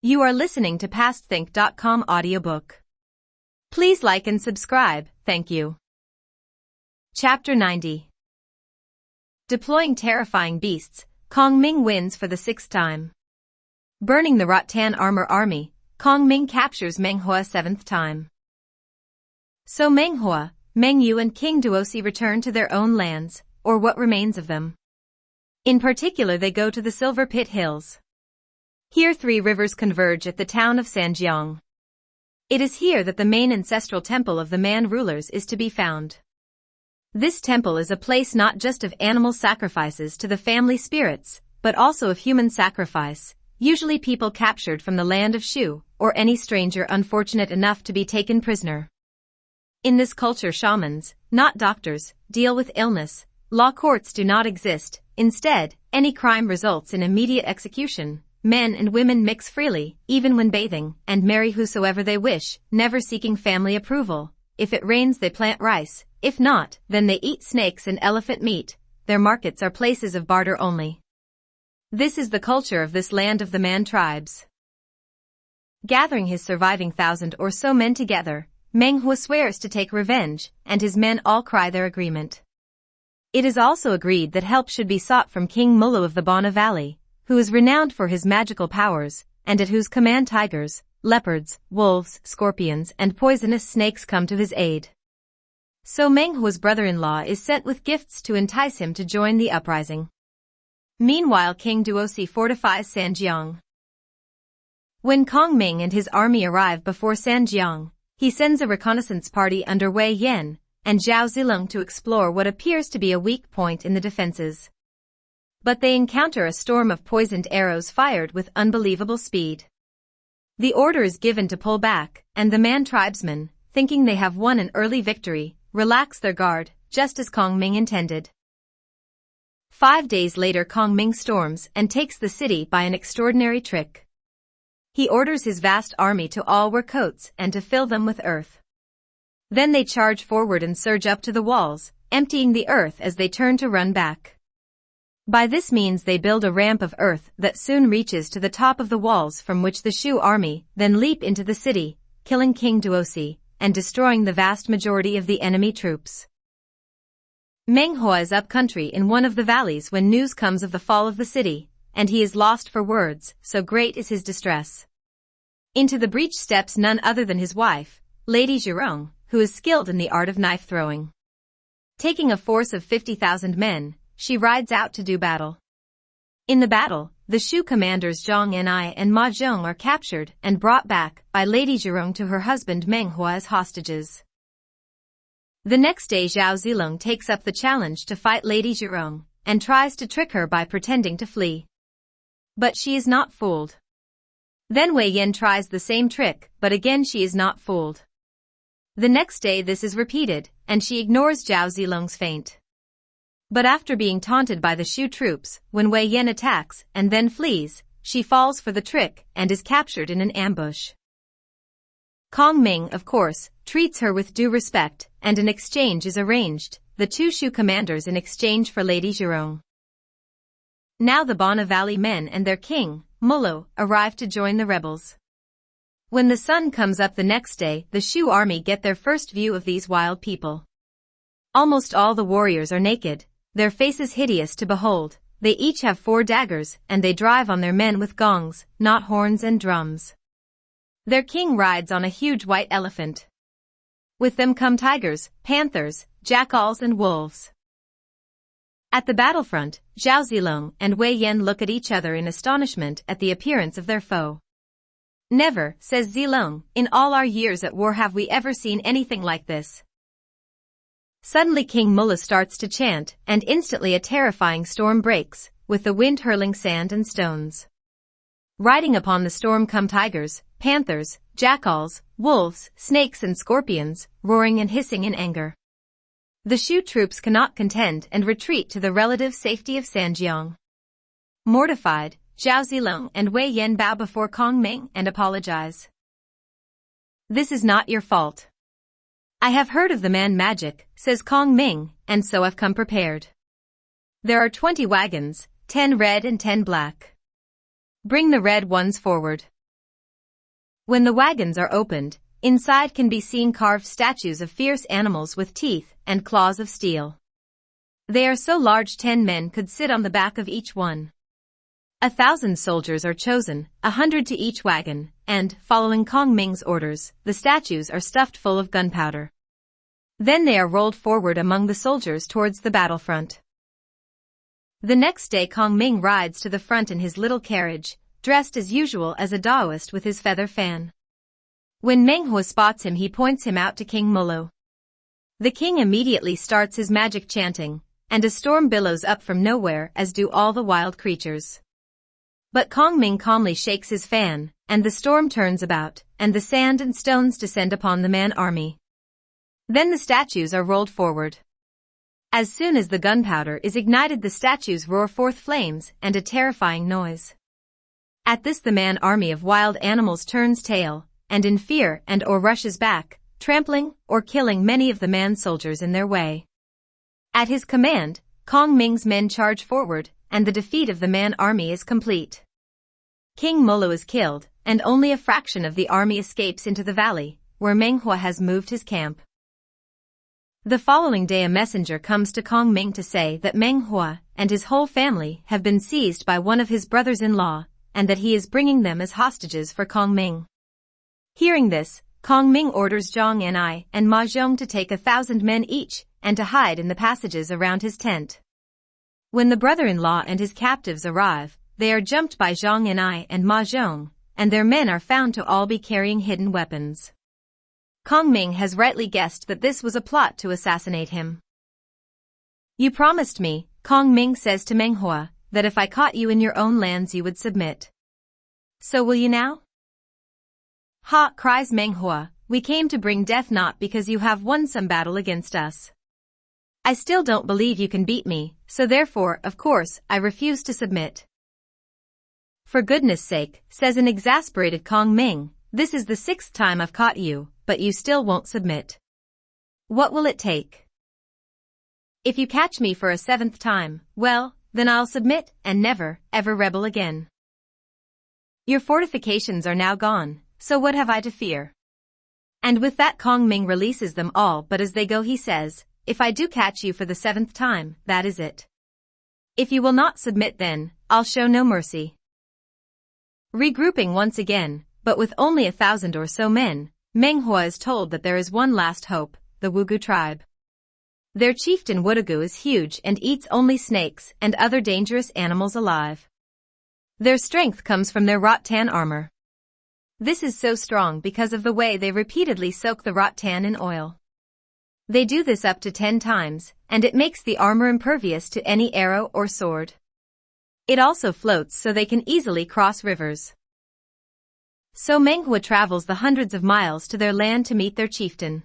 You are listening to PastThink.com audiobook. Please like and subscribe, thank you. Chapter 90. Deploying terrifying beasts, Kong Ming wins for the sixth time. Burning the Rattan armor army, Kong Ming captures Meng Huo seventh time. So Meng Huo, Meng Yu and King Duosi return to their own lands, or what remains of them. In particular they go to the Silver Pit Hills. Here three rivers converge at the town of Sanjiang. It is here that the main ancestral temple of the Man rulers is to be found. This temple is a place not just of animal sacrifices to the family spirits, but also of human sacrifice, usually people captured from the land of Shu, or any stranger unfortunate enough to be taken prisoner. In this culture shamans, not doctors, deal with illness. Law courts do not exist. Instead, any crime results in immediate execution. Men and women mix freely, even when bathing, and marry whosoever they wish, never seeking family approval. If it rains they plant rice, if not, then they eat snakes and elephant meat. Their markets are places of barter only. This is the culture of this land of the Man tribes. Gathering his surviving 1,000 or so men together, Meng Huo swears to take revenge, and his men all cry their agreement. It is also agreed that help should be sought from King Mulu of the Bana Valley, who is renowned for his magical powers, and at whose command tigers, leopards, wolves, scorpions, and poisonous snakes come to his aid. So Meng Huo's brother-in-law is sent with gifts to entice him to join the uprising. Meanwhile King Duosi fortifies Sanjiang. When Kong Ming and his army arrive before Sanjiang, he sends a reconnaissance party under Wei Yan and Zhao Zilong to explore what appears to be a weak point in the defenses. But they encounter a storm of poisoned arrows fired with unbelievable speed. The order is given to pull back, and the Man tribesmen, thinking they have won an early victory, relax their guard, just as Kong Ming intended. 5 days later Kong Ming storms and takes the city by an extraordinary trick. He orders his vast army to all wear coats and to fill them with earth. Then they charge forward and surge up to the walls, emptying the earth as they turn to run back. By this means they build a ramp of earth that soon reaches to the top of the walls from which the Shu army then leap into the city, killing King Duosi, and destroying the vast majority of the enemy troops. Meng Huo is up country in one of the valleys when news comes of the fall of the city, and he is lost for words, so great is his distress. Into the breach steps none other than his wife, Lady Zhirong, who is skilled in the art of knife throwing. Taking a force of 50,000 men, she rides out to do battle. In the battle, the Shu commanders Zhang Enai and Ma Zhong are captured and brought back by Lady Zhirong to her husband Meng Huo as hostages. The next day Zhao Zilong takes up the challenge to fight Lady Zhirong, and tries to trick her by pretending to flee. But she is not fooled. Then Wei Yan tries the same trick, but again she is not fooled. The next day this is repeated, and she ignores Zhao Zilong's feint. But after being taunted by the Shu troops, when Wei Yan attacks and then flees, she falls for the trick and is captured in an ambush. Kong Ming, of course, treats her with due respect, and an exchange is arranged, the two Shu commanders in exchange for Lady Zhirong. Now the Bana Valley men and their king, Mulu, arrive to join the rebels. When the sun comes up the next day, the Shu army get their first view of these wild people. Almost all the warriors are naked, their faces hideous to behold. They each have 4 daggers, and they drive on their men with gongs, not horns and drums. Their king rides on a huge white elephant. With them come tigers, panthers, jackals and wolves. At the battlefront, Zhao Zilong and Wei Yan look at each other in astonishment at the appearance of their foe. Never, says Zilong, in all our years at war have we ever seen anything like this. Suddenly King Mulu starts to chant, and instantly a terrifying storm breaks, with the wind hurling sand and stones. Riding upon the storm come tigers, panthers, jackals, wolves, snakes and scorpions, roaring and hissing in anger. The Shu troops cannot contend and retreat to the relative safety of Sanjiang. Mortified, Zhao Zilong and Wei Yan bow before Kong Ming and apologize. This is not your fault. I have heard of the man magic, says Kong Ming, and so I've come prepared. There are 20 wagons, 10 red and 10 black. Bring the red ones forward. When the wagons are opened, inside can be seen carved statues of fierce animals with teeth and claws of steel. They are so large 10 men could sit on the back of each one. 1,000 soldiers are chosen, 100 to each wagon, and, following Kong Ming's orders, the statues are stuffed full of gunpowder. Then they are rolled forward among the soldiers towards the battlefront. The next day Kong Ming rides to the front in his little carriage, dressed as usual as a Daoist with his feather fan. When Meng Huo spots him, he points him out to King Mulu. The king immediately starts his magic chanting, and a storm billows up from nowhere, as do all the wild creatures. But Kong Ming calmly shakes his fan, and the storm turns about, and the sand and stones descend upon the man army. Then the statues are rolled forward. As soon as the gunpowder is ignited, the statues roar forth flames and a terrifying noise. At this the man army of wild animals turns tail, and in fear and or rushes back, trampling or killing many of the man soldiers in their way. At his command, Kong Ming's men charge forward, and the defeat of the man army is complete. King Mulu is killed, and only a fraction of the army escapes into the valley, where Meng Huo has moved his camp. The following day a messenger comes to Kong Ming to say that Meng Huo and his whole family have been seized by one of his brothers-in-law, and that he is bringing them as hostages for Kong Ming. Hearing this, Kong Ming orders Zhang Yan'ai and Ma Zhong to take 1,000 men each, and to hide in the passages around his tent. When the brother-in-law and his captives arrive, they are jumped by Zhang Yan'ai and Ma Zhong, and their men are found to all be carrying hidden weapons. Kong Ming has rightly guessed that this was a plot to assassinate him. "You promised me," Kong Ming says to Meng Huo, "that if I caught you in your own lands you would submit. So will you now?" "Ha!" cries Meng Huo, "we came to bring death not because you have won some battle against us. I still don't believe you can beat me, so therefore, of course, I refuse to submit." "For goodness sake," says an exasperated Kong Ming, "this is the 6th time I've caught you, but you still won't submit. What will it take? If you catch me for a 7th time, well, then I'll submit and never, ever rebel again. Your fortifications are now gone, so what have I to fear?" And with that Kong Ming releases them all, but as they go he says, "If I do catch you for the 7th time, that is it. If you will not submit, then I'll show no mercy." Regrouping once again, but with only 1,000 or so men, Meng Huo is told that there is one last hope, the Wugu tribe. Their chieftain Wudugu is huge and eats only snakes and other dangerous animals alive. Their strength comes from their rattan armor. This is so strong because of the way they repeatedly soak the rattan in oil. They do this up to 10 times, and it makes the armor impervious to any arrow or sword. It also floats so they can easily cross rivers. So Meng Huo travels the hundreds of miles to their land to meet their chieftain.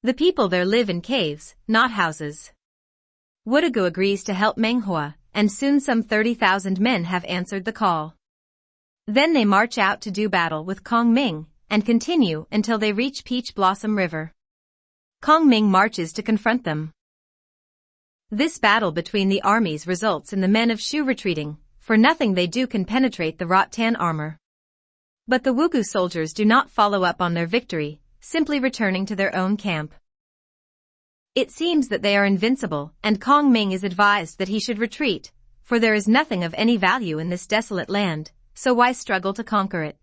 The people there live in caves, not houses. Wudugu agrees to help Meng Huo, and soon some 30,000 men have answered the call. Then they march out to do battle with Kong Ming, and continue until they reach Peach Blossom River. Kong Ming marches to confront them. This battle between the armies results in the men of Shu retreating, for nothing they do can penetrate the rattan armor. But the Wugu soldiers do not follow up on their victory, simply returning to their own camp. It seems that they are invincible, and Kong Ming is advised that he should retreat, for there is nothing of any value in this desolate land, so why struggle to conquer it?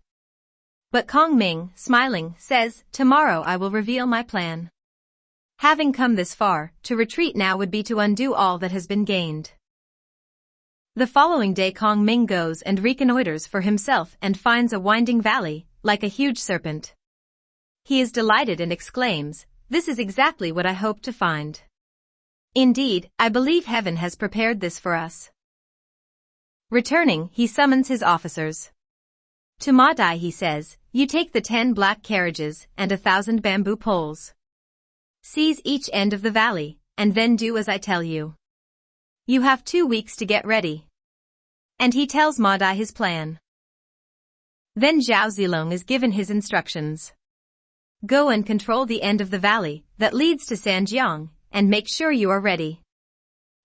But Kong Ming, smiling, says, "Tomorrow I will reveal my plan. Having come this far, to retreat now would be to undo all that has been gained." The following day Kong Ming goes and reconnoiters for himself and finds a winding valley, like a huge serpent. He is delighted and exclaims, "This is exactly what I hoped to find. Indeed, I believe heaven has prepared this for us." Returning, he summons his officers. To Ma Dai he says, "You take the 10 black carriages and 1,000 bamboo poles. Seize each end of the valley, and then do as I tell you. You have 2 weeks to get ready." And he tells Ma Dai his plan. Then Zhao Zilong is given his instructions. "Go and control the end of the valley that leads to Sanjiang, and make sure you are ready."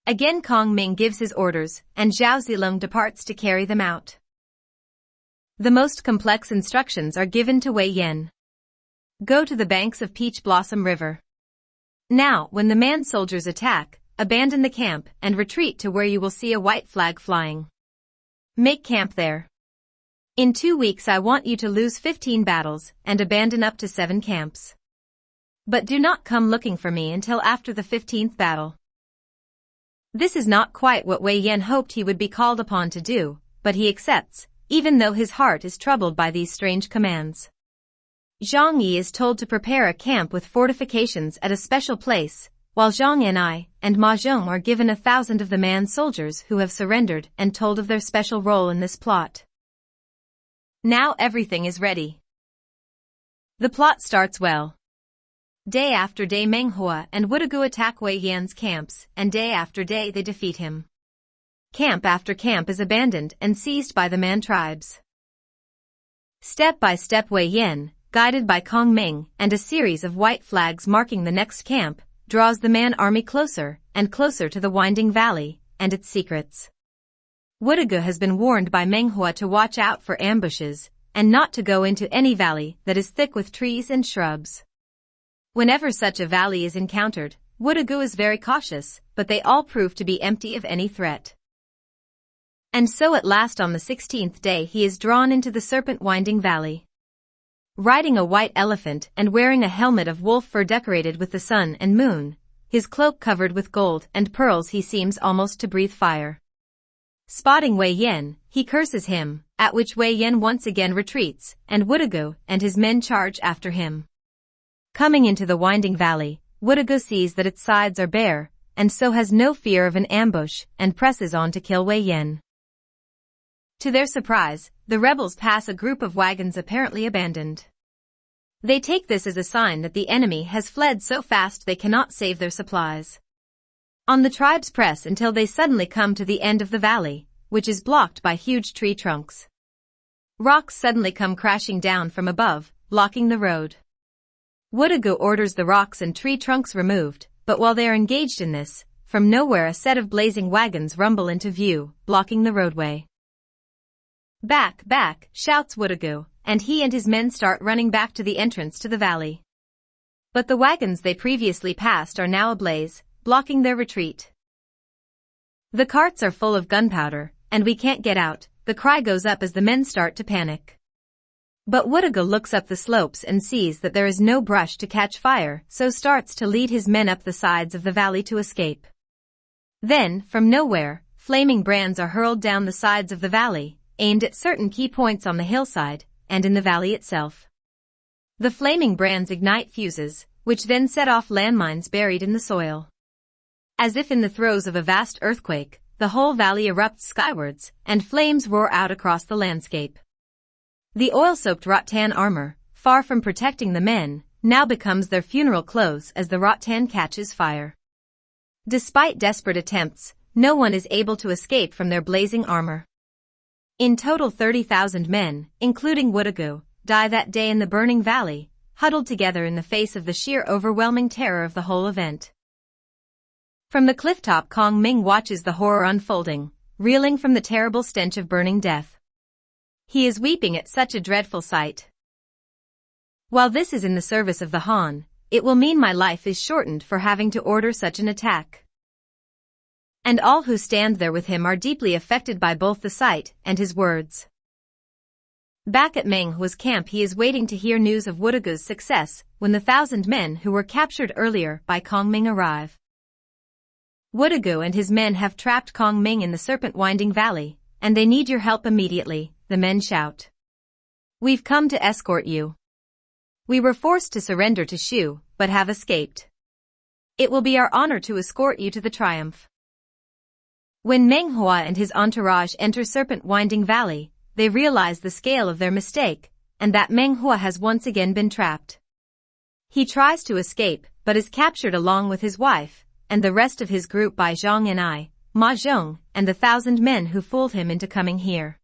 Again Kong Ming gives his orders, and Zhao Zilong departs to carry them out. The most complex instructions are given to Wei Yan. Go to the banks of Peach Blossom River. Now, when the man soldiers attack, abandon the camp and retreat to where you will see a white flag flying. Make camp there. In 2 weeks I want you to lose 15 battles and abandon up to 7 camps. But do not come looking for me until after the 15th battle. This is not quite what Wei Yan hoped he would be called upon to do, but he accepts, even though his heart is troubled by these strange commands. Zhang Yi is told to prepare a camp with fortifications at a special place, while Zhang Enai and Ma Zhong are given 1,000 of the man soldiers who have surrendered and told of their special role in this plot. Now everything is ready. The plot starts well. Day after day Meng Huo and Wudigu attack Wei Yan's camps, and day after day they defeat him. Camp after camp is abandoned and seized by the Man tribes. Step by step Wei Yan, guided by Kong Ming and a series of white flags marking the next camp, draws the Man army closer and closer to the winding valley and its secrets. Wudigu has been warned by Meng Huo to watch out for ambushes and not to go into any valley that is thick with trees and shrubs. Whenever such a valley is encountered, Wudigu is very cautious, but they all prove to be empty of any threat. And so at last on the 16th day he is drawn into the serpent winding valley. Riding a white elephant and wearing a helmet of wolf fur decorated with the sun and moon, his cloak covered with gold and pearls he seems almost to breathe fire. Spotting Wei Yan, he curses him, at which Wei Yan once again retreats, and Wudigu and his men charge after him. Coming into the winding valley, Wudigu sees that its sides are bare, and so has no fear of an ambush and presses on to kill Wei Yan. To their surprise, the rebels pass a group of wagons apparently abandoned. They take this as a sign that the enemy has fled so fast they cannot save their supplies. On the tribes press until they suddenly come to the end of the valley, which is blocked by huge tree trunks. Rocks suddenly come crashing down from above, blocking the road. Wudigu orders the rocks and tree trunks removed, but while they are engaged in this, from nowhere a set of blazing wagons rumble into view, blocking the roadway. Back, back, shouts Wudigu, and he and his men start running back to the entrance to the valley. But the wagons they previously passed are now ablaze, blocking their retreat. The carts are full of gunpowder, and we can't get out, the cry goes up as the men start to panic. But Wudigu looks up the slopes and sees that there is no brush to catch fire, so starts to lead his men up the sides of the valley to escape. Then, from nowhere, flaming brands are hurled down the sides of the valley, aimed at certain key points on the hillside and in the valley itself. The flaming brands ignite fuses, which then set off landmines buried in the soil. As if in the throes of a vast earthquake, the whole valley erupts skywards, and flames roar out across the landscape. The oil-soaked rattan armor, far from protecting the men, now becomes their funeral clothes as the rattan catches fire. Despite desperate attempts, no one is able to escape from their blazing armor. In total 30,000 men, including Wudigu, die that day in the burning valley, huddled together in the face of the sheer overwhelming terror of the whole event. From the clifftop Kong Ming watches the horror unfolding, reeling from the terrible stench of burning death. He is weeping at such a dreadful sight. While this is in the service of the Han, it will mean my life is shortened for having to order such an attack. And all who stand there with him are deeply affected by both the sight and his words. Back at Meng Huo's camp he is waiting to hear news of Wudigu's success when the 1,000 men who were captured earlier by Kong Ming arrive. Wudigu and his men have trapped Kong Ming in the serpent winding valley, and they need your help immediately, the men shout. We've come to escort you. We were forced to surrender to Shu, but have escaped. It will be our honor to escort you to the triumph. When Meng Huo and his entourage enter Serpent Winding Valley, they realize the scale of their mistake, and that Meng Huo has once again been trapped. He tries to escape, but is captured along with his wife, and the rest of his group by Zhang Enai, Ma Zhong, and the 1,000 men who fooled him into coming here.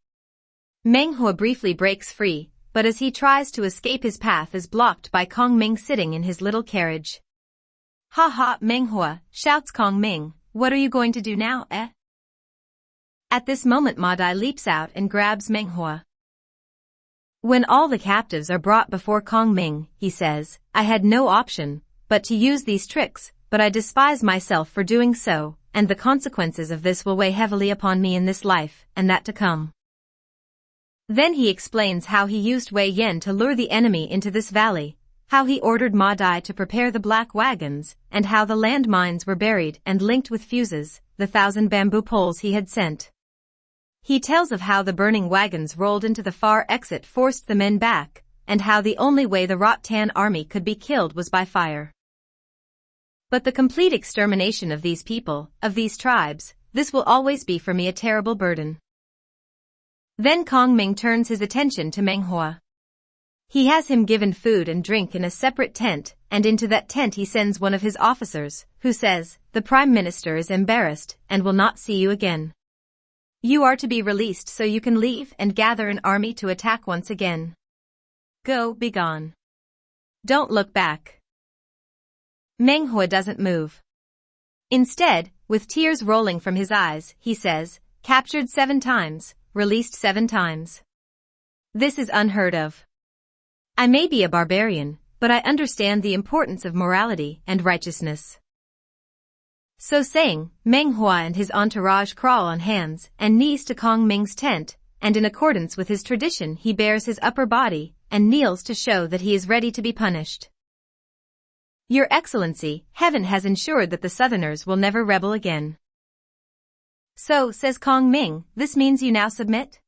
Meng Huo briefly breaks free, but as he tries to escape his path is blocked by Kong Ming sitting in his little carriage. Ha ha, Meng Huo, shouts Kong Ming, what are you going to do now, eh? At this moment Ma Dai leaps out and grabs Meng Huo. When all the captives are brought before Kong Ming, he says, I had no option but to use these tricks, but I despise myself for doing so, and the consequences of this will weigh heavily upon me in this life, and that to come. Then he explains how he used Wei Yan to lure the enemy into this valley, how he ordered Ma Dai to prepare the black wagons, and how the land mines were buried and linked with fuses, the 1,000 bamboo poles he had sent. He tells of how the burning wagons rolled into the far exit forced the men back, and how the only way the Rot-Tan army could be killed was by fire. But the complete extermination of these people, of these tribes, this will always be for me a terrible burden. Then Kong Ming turns his attention to Meng Huo. He has him given food and drink in a separate tent, and into that tent he sends one of his officers, who says, the Prime Minister is embarrassed and will not see you again. You are to be released so you can leave and gather an army to attack once again. Go, be gone. Don't look back. Meng Huo doesn't move. Instead, with tears rolling from his eyes, he says, captured 7 times, released 7 times. This is unheard of. I may be a barbarian, but I understand the importance of morality and righteousness. So saying, Meng Huo and his entourage crawl on hands and knees to Kong Ming's tent, and in accordance with his tradition he bares his upper body and kneels to show that he is ready to be punished. Your Excellency, heaven has ensured that the Southerners will never rebel again. So, says Kong Ming, this means you now submit?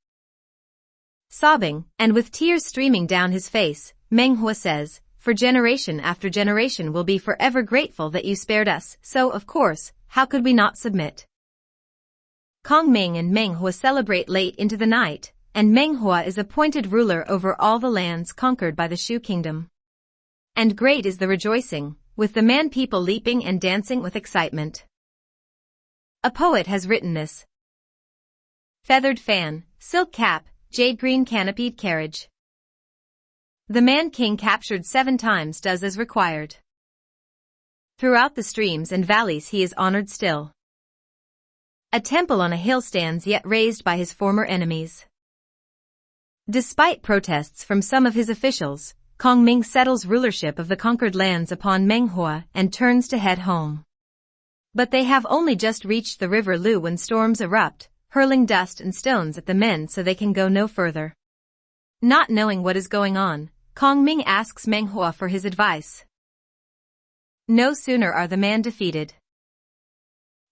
Sobbing, and with tears streaming down his face, Meng Huo says, for generation after generation will be forever grateful that you spared us, so of course, how could we not submit? Kong Ming and Meng Huo celebrate late into the night, and Meng Huo is appointed ruler over all the lands conquered by the Shu kingdom. And great is the rejoicing, with the man people leaping and dancing with excitement. A poet has written this. Feathered fan, silk cap, jade green canopied carriage. The man-king captured 7 times does as required. Throughout the streams and valleys he is honored still. A temple on a hill stands yet raised by his former enemies. Despite protests from some of his officials, Kong Ming settles rulership of the conquered lands upon Meng Huo and turns to head home. But they have only just reached the river Lu when storms erupt, hurling dust and stones at the men so they can go no further. Not knowing what is going on, Kong Ming asks Meng Huo for his advice. No sooner are the man defeated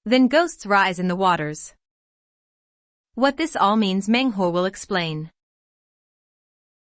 than ghosts rise in the waters. What this all means Meng Huo will explain.